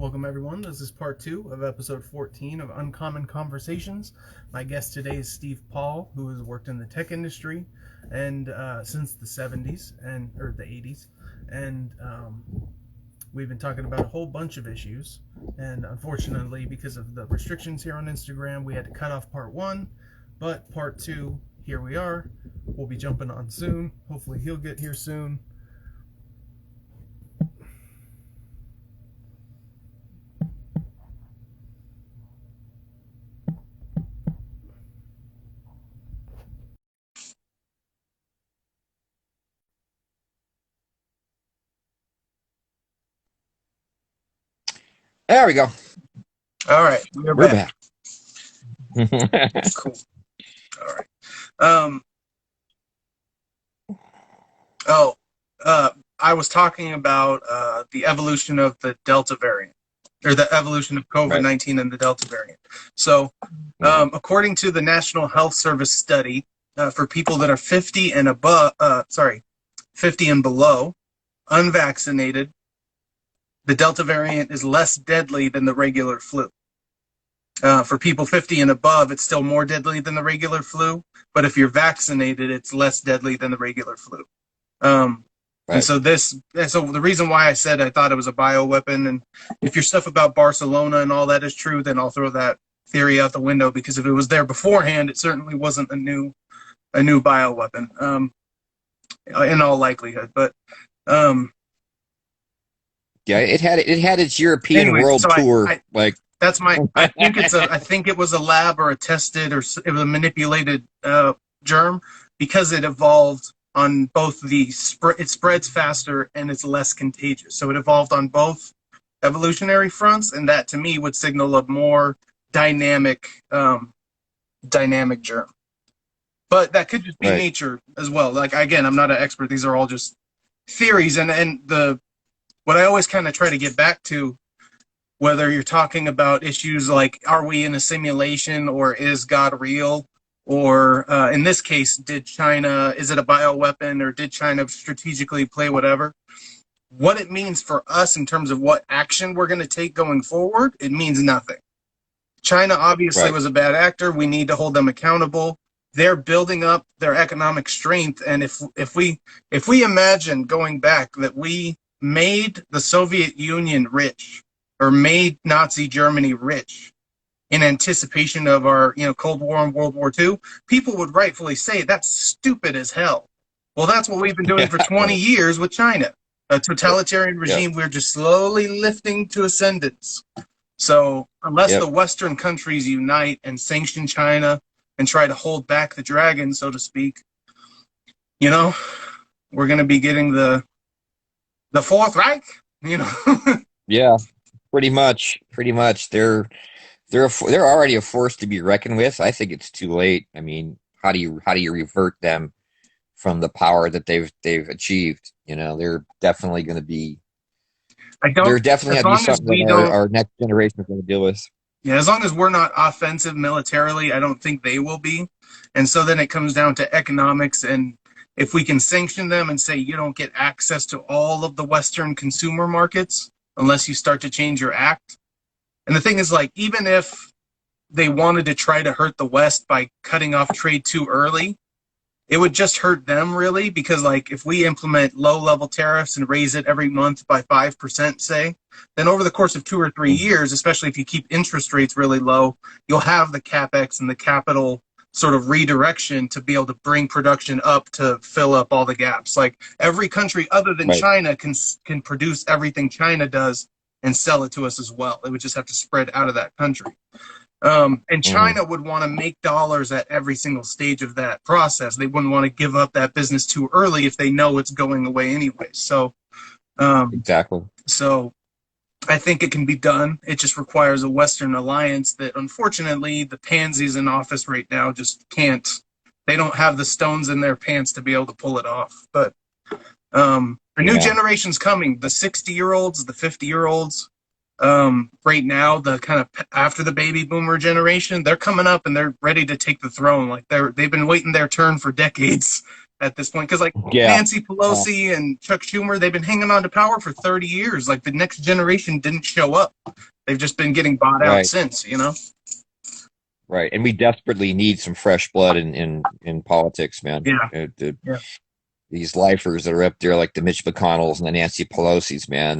Welcome, everyone. This is part 2 of episode 14 of Uncommon Conversations. My guest today is Steve Paul, who has worked in the tech industry and since the 70s or the 80s, and we've been talking about a whole bunch of issues. And unfortunately, because of the restrictions here on Instagram, we had to cut off part 1, but part 2, here we are. We'll be jumping on soon. Hopefully, he'll get here soon. There we go. All right, we're back. Cool. All right. I was talking about the evolution of the Delta variant, or the evolution of COVID-19 and the Delta variant. So, according to the National Health Service study, for people that are 50 and below, unvaccinated, the Delta variant is less deadly than the regular flu. For people 50 and above, it's still more deadly than the regular flu. But if you're vaccinated, it's less deadly than the regular flu. And so the reason why I said I thought it was a bioweapon, and if your stuff about Barcelona and all that is true, then I'll throw that theory out the window, because if it was there beforehand, it certainly wasn't a new bioweapon, in all likelihood. But yeah, it had its European world tour. I think it was a lab or a tested, or it was a manipulated germ, because it evolved on both it spreads faster and it's less contagious. So it evolved on both evolutionary fronts, and that to me would signal a more dynamic germ. But that could just be nature as well. Like, again, I'm not an expert. These are all just theories, and what I always kind of try to get back to, whether you're talking about issues like, are we in a simulation, or is God real? Or in this case, is it a bioweapon, or did China strategically play whatever? What it means for us in terms of what action we're going to take going forward, it means nothing. China obviously was a bad actor. We need to hold them accountable. They're building up their economic strength. And if we imagine going back that we made the Soviet Union rich, or made Nazi Germany rich, in anticipation of our Cold War and World War II, people would rightfully say that's stupid as hell. Well, that's what we've been doing for 20 years with China. A totalitarian regime we're just slowly lifting to ascendance. So unless the Western countries unite and sanction China and try to hold back the dragon, so to speak, we're going to be getting the Fourth Reich, Yeah, pretty much. They're already a force to be reckoned with. I think it's too late. I mean, how do you revert them from the power that they've achieved? They're definitely going to be. There's definitely going to be something that our next generation is going to deal with. Yeah, as long as we're not offensive militarily, I don't think they will be. And so then it comes down to economics, and if we can sanction them and say you don't get access to all of the Western consumer markets unless you start to change your act. And the thing is, like, even if they wanted to try to hurt the West by cutting off trade too early, it would just hurt them, really, because, like, if we implement low-level tariffs and raise it every month by 5%, say, then over the course of 2 or 3 years, especially if you keep interest rates really low, you'll have the capex and the capital sort of redirection to be able to bring production up to fill up all the gaps. Like, every country other than China can produce everything China does and sell it to us as well. It would just have to spread out of that country. And China would want to make dollars at every single stage of that process. They wouldn't want to give up that business too early if they know it's going away anyway. So, exactly. So I think it can be done. It just requires a Western alliance that, unfortunately, the pansies in office right now just can't. They don't have the stones in their pants to be able to pull it off. But a new generation's coming. The 60-year-olds, the 50-year-olds, right now, the kind of after the baby boomer generation, they're coming up and they're ready to take the throne. Like, they've been waiting their turn for decades. at this point. Because like Yeah. Nancy Pelosi and Chuck Schumer, they've been hanging on to power for 30 years. Like the next generation didn't show up. They've just been getting bought out Right. since, you know? Right. And we desperately need some fresh blood in politics, man. Yeah. Yeah. These lifers that are up there, like the Mitch McConnells and the Nancy Pelosi's, man,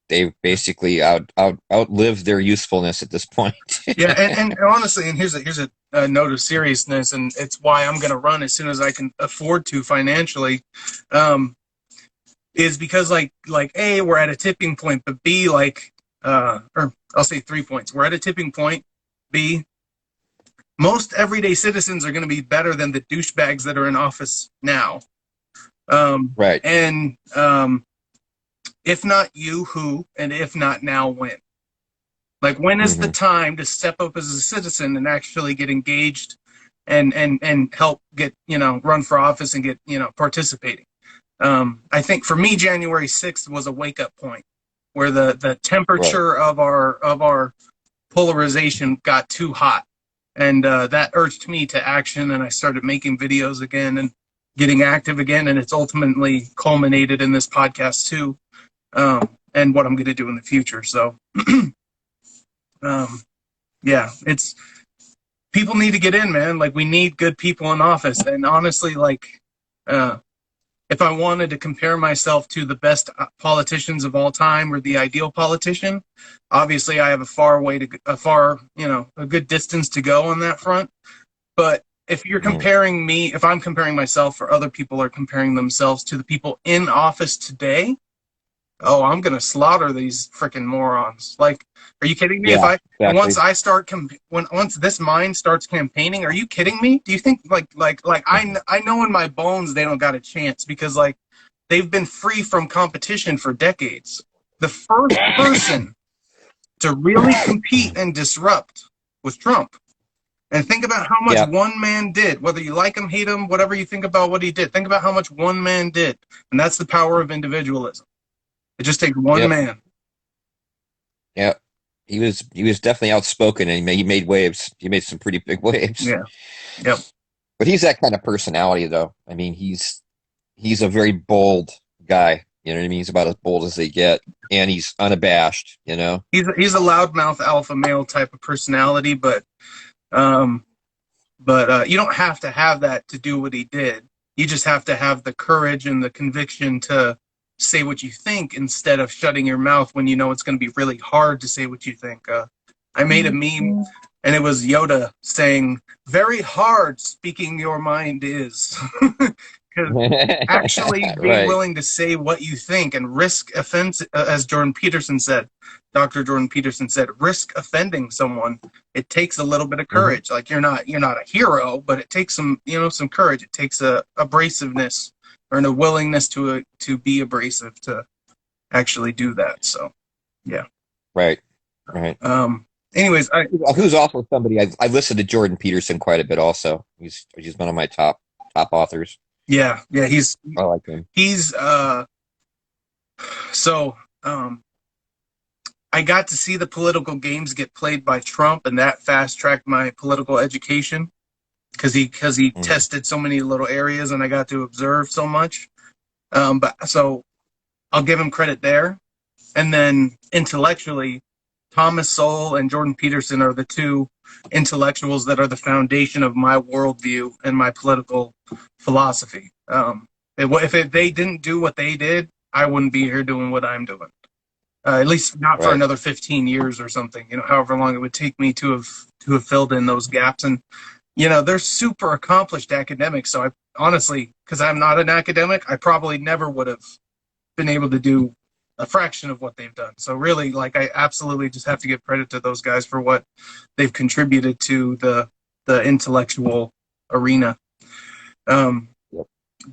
they've basically outlived their usefulness at this point. Yeah, and honestly, and here's a note of seriousness, and it's why I'm going to run as soon as I can afford to financially, is because like A, we're at a tipping point, but B, like, or I'll say 3 points. We're at a tipping point. B, most everyday citizens are going to be better than the douchebags that are in office now. Right. And if not you, who? And if not now, when? Like, when is the time to step up as a citizen and actually get engaged and help get, run for office and get, participating? I think for me, January 6th was a wake up point where the temperature of our polarization got too hot. And that urged me to action, and I started making videos again and getting active again. And it's ultimately culminated in this podcast too, and what I'm going to do in the future. So, yeah, it's people need to get in, man. Like, we need good people in office. And honestly, like, if I wanted to compare myself to the best politicians of all time or the ideal politician, obviously I have a good distance to go on that front. But if you're comparing me, if I'm comparing myself or other people are comparing themselves to the people in office today, oh, I'm going to slaughter these freaking morons. Like, are you kidding me? Yeah, exactly. Once I start, once this mind starts campaigning, are you kidding me? Do you think I know in my bones they don't got a chance because like they've been free from competition for decades. The first person to really compete and disrupt was Trump. And think about how much one man did, whether you like him, hate him, whatever you think about what he did. Think about how much one man did. And that's the power of individualism. It just takes one man. Yeah, he was definitely outspoken, and he made waves. He made some pretty big waves. Yeah, yep. But he's that kind of personality, though. I mean, he's a very bold guy. You know what I mean? He's about as bold as they get, and he's unabashed. You know, he's a loudmouth alpha male type of personality, but you don't have to have that to do what he did. You just have to have the courage and the conviction to say what you think instead of shutting your mouth when you know it's going to be really hard to say what you think. I made a meme, and it was Yoda saying, "Very hard speaking your mind is." Actually being willing to say what you think and risk offense, as Jordan Peterson said, Dr. Jordan Peterson said, risk offending someone. It takes a little bit of courage. Like, you're not a hero, but it takes some courage. It takes a abrasiveness or a willingness to be abrasive to actually do that. So, yeah. Right. Anyways, who's also somebody I listened to Jordan Peterson quite a bit. Also, he's one of my top authors. Yeah. I like him. He's I got to see the political games get played by Trump, and that fast tracked my political education. Because he tested so many little areas, and I got to observe so much. So I'll give him credit there. And then intellectually, Thomas Sowell and Jordan Peterson are the two intellectuals that are the foundation of my worldview and my political philosophy. If they didn't do what they did, I wouldn't be here doing what I'm doing. At least not for another 15 years or something. However long it would take me to have filled in those gaps. And they're super accomplished academics. So I honestly, because I'm not an academic, I probably never would have been able to do a fraction of what they've done. So really, like, I absolutely just have to give credit to those guys for what they've contributed to the intellectual arena. But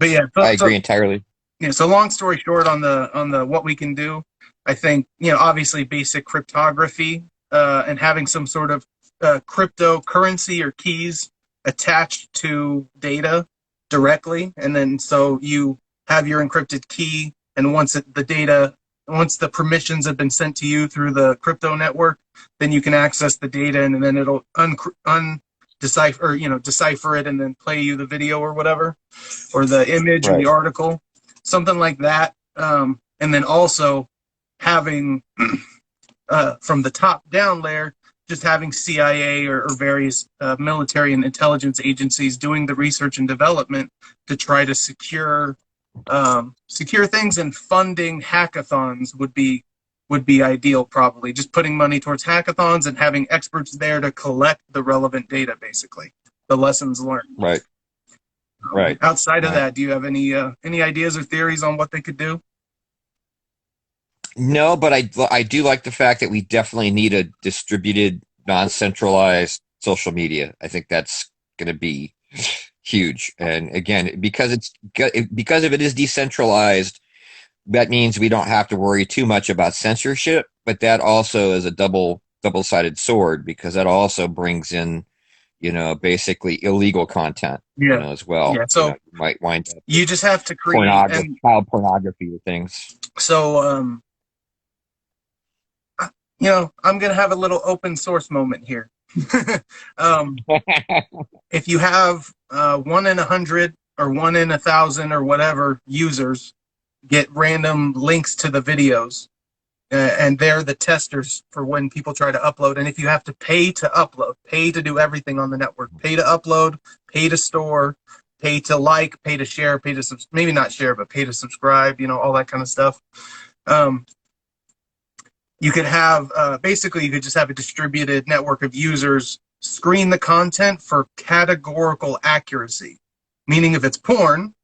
yeah, I agree entirely. Yeah. So long story short, on the what we can do, I think obviously basic cryptography and having some sort of cryptocurrency or keys attached to data directly, and then so you have your encrypted key, and once the permissions have been sent to you through the crypto network, then you can access the data, and then it'll decipher it and then play you the video or whatever, or the image or the article, something like that. And then also having from the top down layer, just having CIA or various military and intelligence agencies doing the research and development to try to secure things, and funding hackathons would be ideal, probably. Just putting money towards hackathons and having experts there to collect the relevant data, basically, the lessons learned. Right. Outside of that, do you have any ideas or theories on what they could do? No, but I do like the fact that we definitely need a distributed, non-centralized social media. I think that's going to be huge. And again, because if it is decentralized, that means we don't have to worry too much about censorship. But that also is a double-sided sword, because that also brings in, basically illegal content, as well. Yeah. So you might wind up you just have to create child pornography or things. So I'm going to have a little open source moment here. If you have 1 in 100 or 1 in 1,000 or whatever users get random links to the videos, and they're the testers for when people try to upload. And if you have to pay to upload, pay to do everything on the network, pay to upload, pay to store, pay to like, pay to share, pay to maybe not share, but pay to subscribe, all that kind of stuff. You could have, basically, you could just have a distributed network of users screen the content for categorical accuracy. Meaning if it's porn,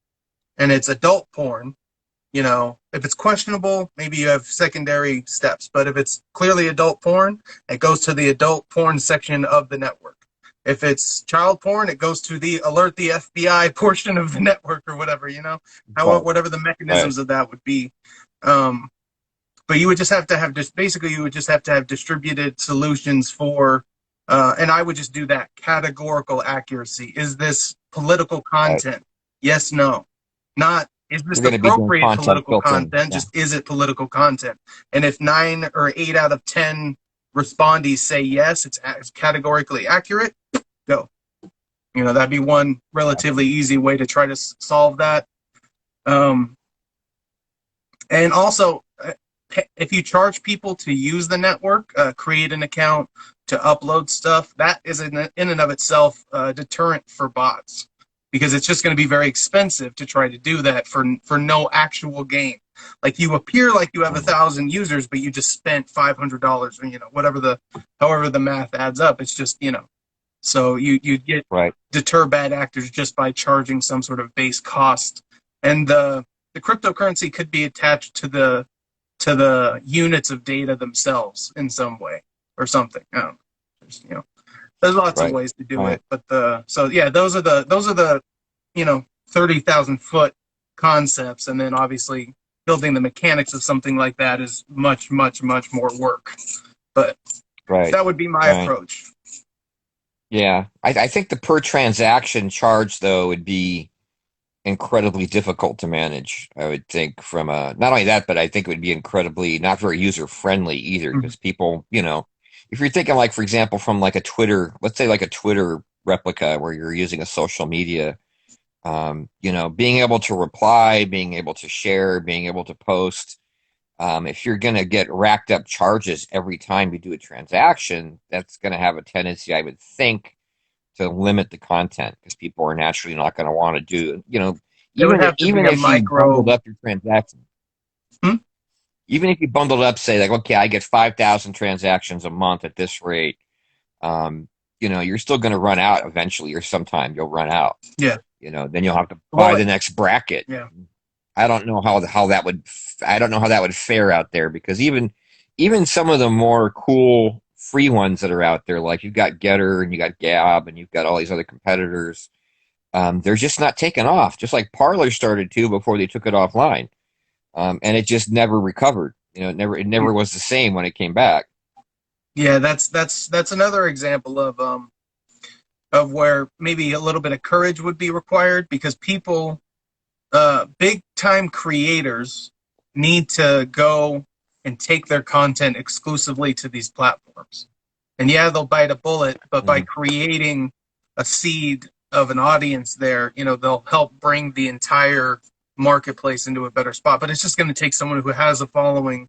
and it's adult porn, if it's questionable, maybe you have secondary steps. But if it's clearly adult porn, it goes to the adult porn section of the network. If it's child porn, it goes to the alert the FBI portion of the network or whatever, whatever the mechanisms of that would be. But you would just have to have distributed solutions for, and I would just do that, categorical accuracy. Is this political content? Yes, no. Not, is this appropriate political content? Just, is it political content? And if 9 or 8 out of 10 respondees say yes, it's categorically accurate, go. That'd be one relatively easy way to try to solve that. And also, if you charge people to use the network, create an account to upload stuff, that is in and of itself a deterrent for bots, because it's just going to be very expensive to try to do that for no actual gain. Like, you appear like you have 1,000 users, but you just spent $500, or however the math adds up. It's just, so you get deter bad actors just by charging some sort of base cost, and the cryptocurrency could be attached to the units of data themselves in some way or something. I don't know. There's lots of ways to do it, but those are the 30,000 foot concepts, and then obviously building the mechanics of something like that is much, much, much more work. But that would be my approach. Yeah, I think the per transaction charge, though, would be incredibly difficult to manage. I would think from not only that, but I think it would be incredibly not very user friendly either, because people, if you're thinking, like, for example, from like a Twitter, let's say like a Twitter replica where you're using a social media, being able to reply, being able to share, being able to post, if you're going to get racked up charges every time you do a transaction, that's going to have a tendency, I would think, to limit the content, because people are naturally not going to want to do, even if you bundled up your transaction. Even if you bundled up, say, like, okay, I get 5,000 transactions a month at this rate, you're still going to run out eventually, or sometime you'll run out. Yeah. Then you'll have to buy the next bracket. Yeah. I don't know how that would fare out there, because even some of the more cool free ones that are out there, like you've got Getter and you got Gab and you've got all these other competitors, they're just not taking off. Just like Parler started to before they took it offline, and it just never recovered. It never was the same when it came back. Yeah, that's another example of where maybe a little bit of courage would be required, because people, big time creators, need to go and take their content exclusively to these platforms. And yeah, they'll bite a bullet, but by creating a seed of an audience there, they'll help bring the entire marketplace into a better spot. But it's just going to take someone who has a following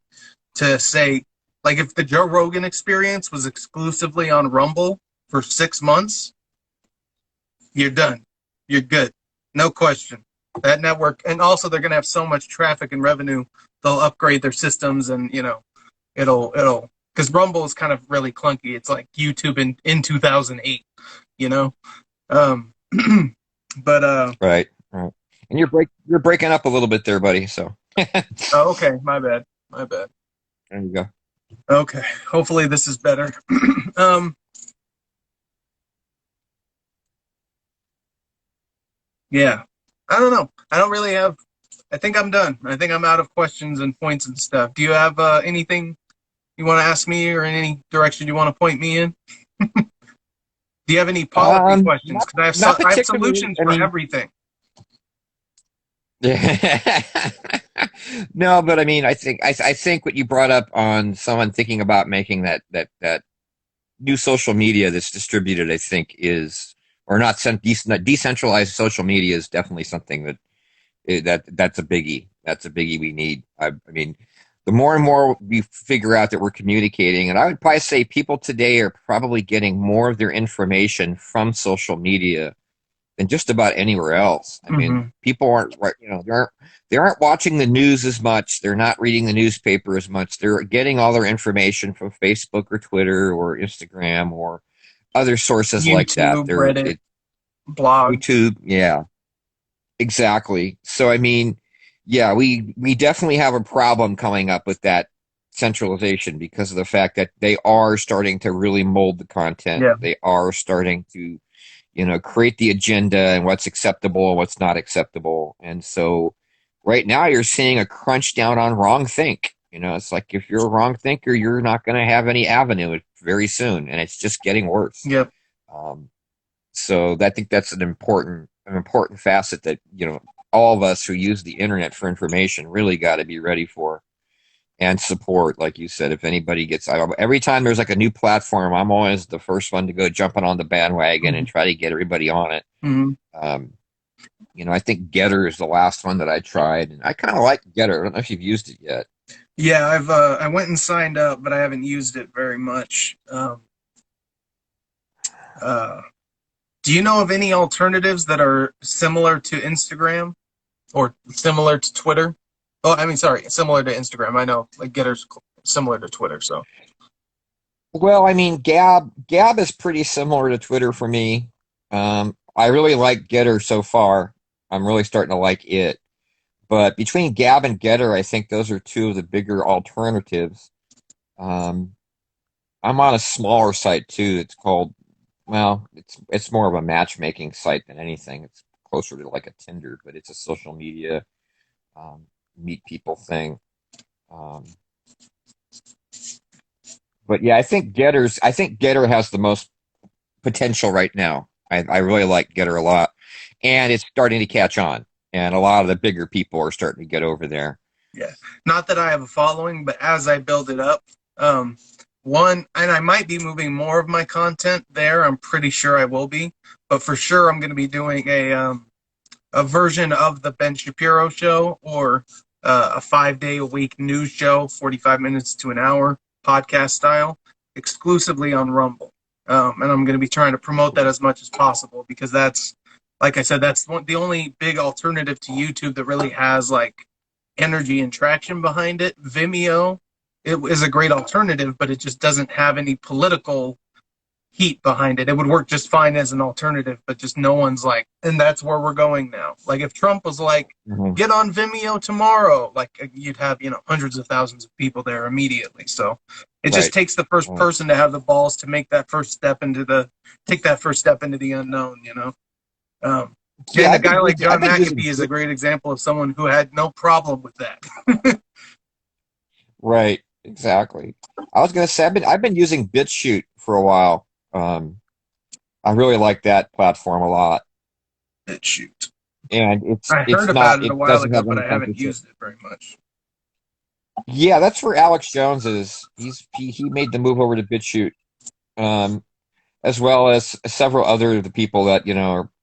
to say, like, if the Joe Rogan Experience was exclusively on Rumble for 6 months, you're done. You're good. No question. That network, and also they're going to have so much traffic and revenue, they'll upgrade their systems, and it'll because Rumble is kind of really clunky. It's like YouTube in 2008, you know. Um, but right. And you're breaking up a little bit there, buddy. So. Oh, okay, my bad. There you go. Okay, hopefully this is better. Yeah, I don't know. I don't really have. I think I'm done. I think I'm out of questions and points and stuff. Do you have anything you want to ask me, or in any direction you want to point me in? Do you have any policy questions? Because I have solutions for everything. No, but I mean, I think what you brought up on someone thinking about making that new social media that's distributed, I think is, or not decentralized social media is definitely something that's a biggie. That's a biggie we need. I mean, the more and more we figure out that we're communicating, and I would probably say people today are probably getting more of their information from social media than just about anywhere else. I mean, people aren't, they aren't watching the news as much. They're not reading the newspaper as much. They're getting all their information from Facebook or Twitter or Instagram or other sources YouTube, like that. Reddit, blog. YouTube, yeah, exactly. So I mean, yeah, we definitely have a problem coming up with that centralization because of the fact that they are starting to really mold the content. Yeah. They are starting to create the agenda and what's acceptable and what's not acceptable. And so right now you're seeing a crunch down on wrong think. It's like if you're a wrong thinker, you're not going to have any avenue very soon. And it's just getting worse. Yep. So I think that's an important facet that, all of us who use the internet for information really got to be ready for and support. Like you said, if anybody every time there's like a new platform, I'm always the first one to go jumping on the bandwagon and try to get everybody on it. I think Getter is the last one that I tried, and I kind of like Getter. I don't know if you've used it yet. Yeah, I went and signed up, but I haven't used it very much. Do you know of any alternatives that are similar to Instagram or similar to Twitter? Oh, I mean, sorry, similar to Instagram. I know, like Getter's similar to Twitter. So, well, I mean, Gab is pretty similar to Twitter for me. I really like Getter so far. I'm really starting to like it. But between Gab and Getter, I think those are two of the bigger alternatives. I'm on a smaller site too. It's called, well, it's more of a matchmaking site than anything. It's closer to like a Tinder, but it's a social media meet people thing. But yeah, I think Getter has the most potential right now. I really like Getter a lot, and it's starting to catch on. And a lot of the bigger people are starting to get over there. Yeah, not that I have a following, but as I build it up, and I might be moving more of my content there. I'm pretty sure I will be, but for sure I'm going to be doing a version of the Ben Shapiro show, or a 5-day-a-week news show, 45 minutes to an hour, podcast style, exclusively on Rumble. And I'm going to be trying to promote that as much as possible, because that's, like I said, that's the only big alternative to YouTube that really has like energy and traction behind it. Vimeo, it is a great alternative, but it just doesn't have any political heat behind it. It would work just fine as an alternative, but just no one's like, and that's where we're going now. Like if Trump was like, get on Vimeo tomorrow, like you'd have, hundreds of thousands of people there immediately. So it just takes the first person to have the balls to make that first step into the unknown, and a guy like John McAfee is a great example of someone who had no problem with that. Right, exactly. I was going to say I've been using BitChute for a while. I really like that platform a lot. BitChute. And I heard about it a while ago, but I haven't used it very much. Yeah, that's where Alex Jones is. He made the move over to BitChute. as well as several other of the people that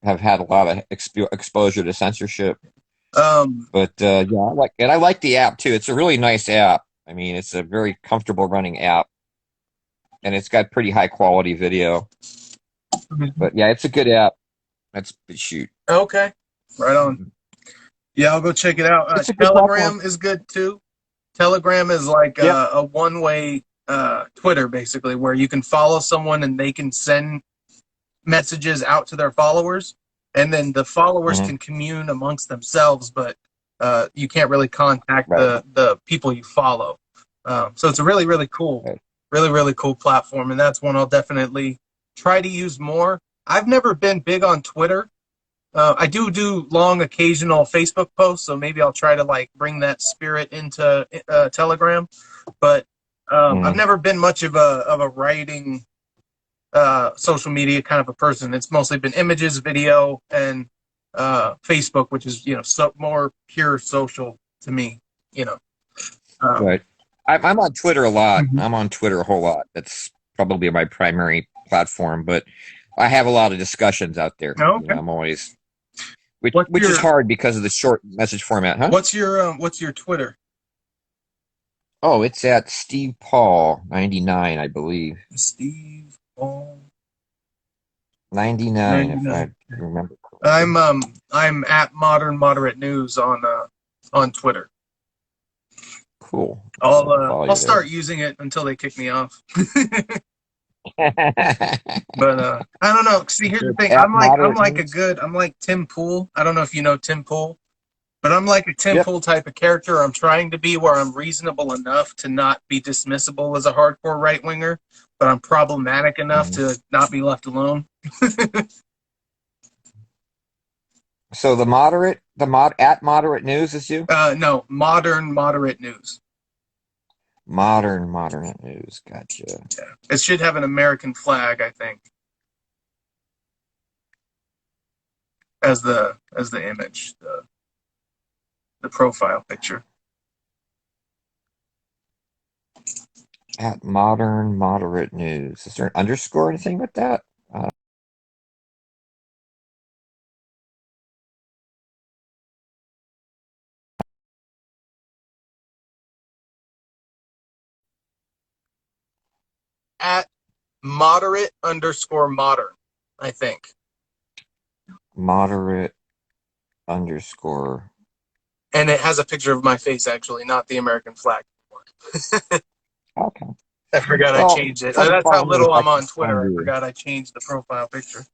have had a lot of exposure to censorship. But yeah, I like the app too. It's a really nice app. I mean, it's a very comfortable running app, and it's got pretty high quality video. But yeah, it's a good app. That's shoot. Okay, right on. Yeah, I'll go check it out. It's a good platform. Telegram is good too. Telegram is like Yep. a one-way Twitter, basically, where you can follow someone and they can send messages out to their followers, and then the followers Hmm. can commune amongst themselves, but you can't really contact Right. the people you follow. So it's a really, really cool, Right. really, really cool platform, and that's one I'll definitely try to use more. I've never been big on Twitter. I do long occasional Facebook posts, so maybe I'll try to like bring that spirit into Telegram. But I've Hmm. never been much of a writing social media kind of a person. It's mostly been images, video, and Facebook, which is so more pure social to me. You know. Um, Right. I'm on Twitter a lot. mhm. I'm on Twitter a whole lot. That's probably my primary platform, but I have a lot of discussions out there. Oh, okay. I'm always, which What's which is your hard because of the short message format, huh? what's your Twitter? Oh, it's at Steve Paul 99, I believe. Steve Paul 99, if 99. I remember correctly. I'm at Modern Moderate News on Twitter. Cool. Follow I'll you there. start using it until they kick me off. But I don't know. See, here's the thing. At I'm moderate like news. I'm like Tim Pool. I don't know if you know Tim Pool, but I'm like a Tim Yep. Pool type of character. I'm trying to be where I'm reasonable enough to not be dismissible as a hardcore right winger, but I'm problematic enough Mhm. to not be left alone. So at moderate news is you? No, Modern Moderate News. Modern news. Gotcha. Yeah, it should have an American flag, I think, as the image, the profile picture. At modern moderate news. Is there an underscore or anything with that? Uh, At moderate underscore modern, I think. moderate underscore. And it has a picture of my face, actually, not the American flag. Okay. I forgot I Well, changed it. try to That's how follow me if little I I'm can on find Twitter. I you. forgot I changed the profile picture.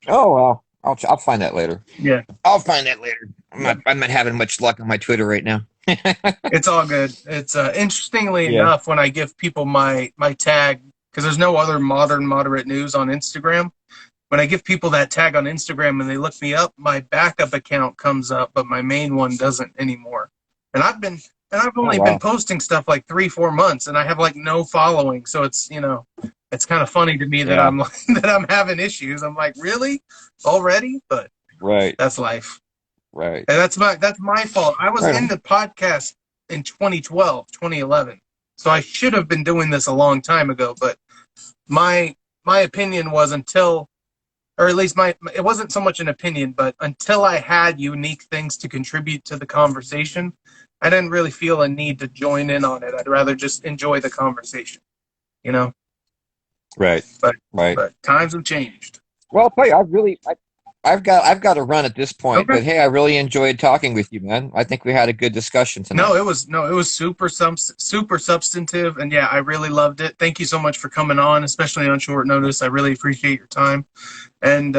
Oh well, I'll find that later. Yeah, I'll find that later. yeah. I'm not having much luck on my Twitter right now. It's all good. It's interestingly Yeah. enough, when I give people my tag, because there's no other modern moderate news on Instagram. When I give people that tag on Instagram and they look me up, my backup account comes up, but my main one doesn't anymore. And I've Oh only been wow. posting stuff like 3-4 months, and I have like no following. So it's it's kind of funny to me that Yeah. I'm that I'm having issues. I'm like, really, already? But Right. that's life, Right. and that's my fault. I was Right in on. the podcast in 2012, 2011, so I should have been doing this a long time ago. But my opinion was until, or at least it wasn't so much an opinion, but until I had unique things to contribute to the conversation, I didn't really feel a need to join in on it. I'd rather just enjoy the conversation, you know. Right. But Right. times have changed. Well, I'll tell you, I've got to run at this point, Okay. but hey, I really enjoyed talking with you, man. I think we had a good discussion tonight. No, it was super substantive, and yeah, I really loved it. Thank you so much for coming on, especially on short notice. I really appreciate your time. And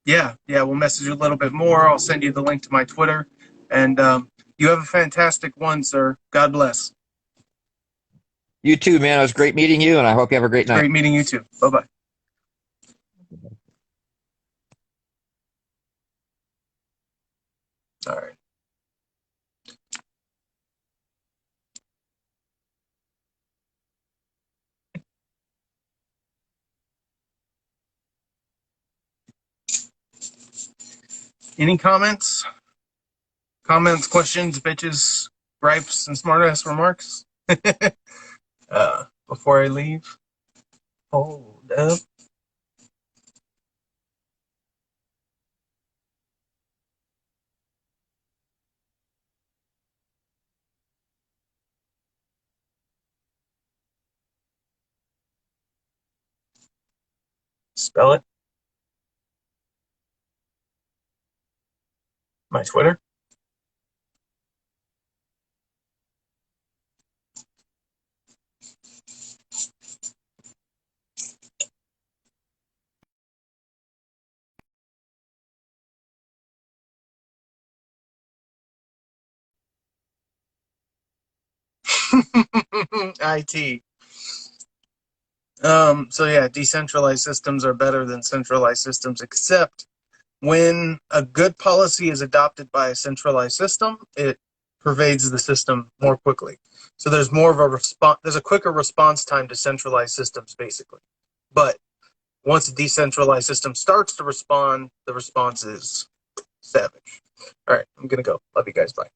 yeah, we'll message you a little bit more. I'll send you the link to my Twitter. And you have a fantastic one, sir. God bless. You too, man. It was great meeting you, and I hope you have a great night. Great meeting you too. Bye bye. All right. Any comments? Comments, questions, bitches, gripes, and smartass remarks? Before I leave, hold up. Spell it. My Twitter. IT. So yeah, decentralized systems are better than centralized systems, except when a good policy is adopted by a centralized system, it pervades the system more quickly. So there's more of a response. There's a quicker response time to centralized systems, basically. But once a decentralized system starts to respond, the response is savage. All right, I'm gonna go. Love you guys. Bye.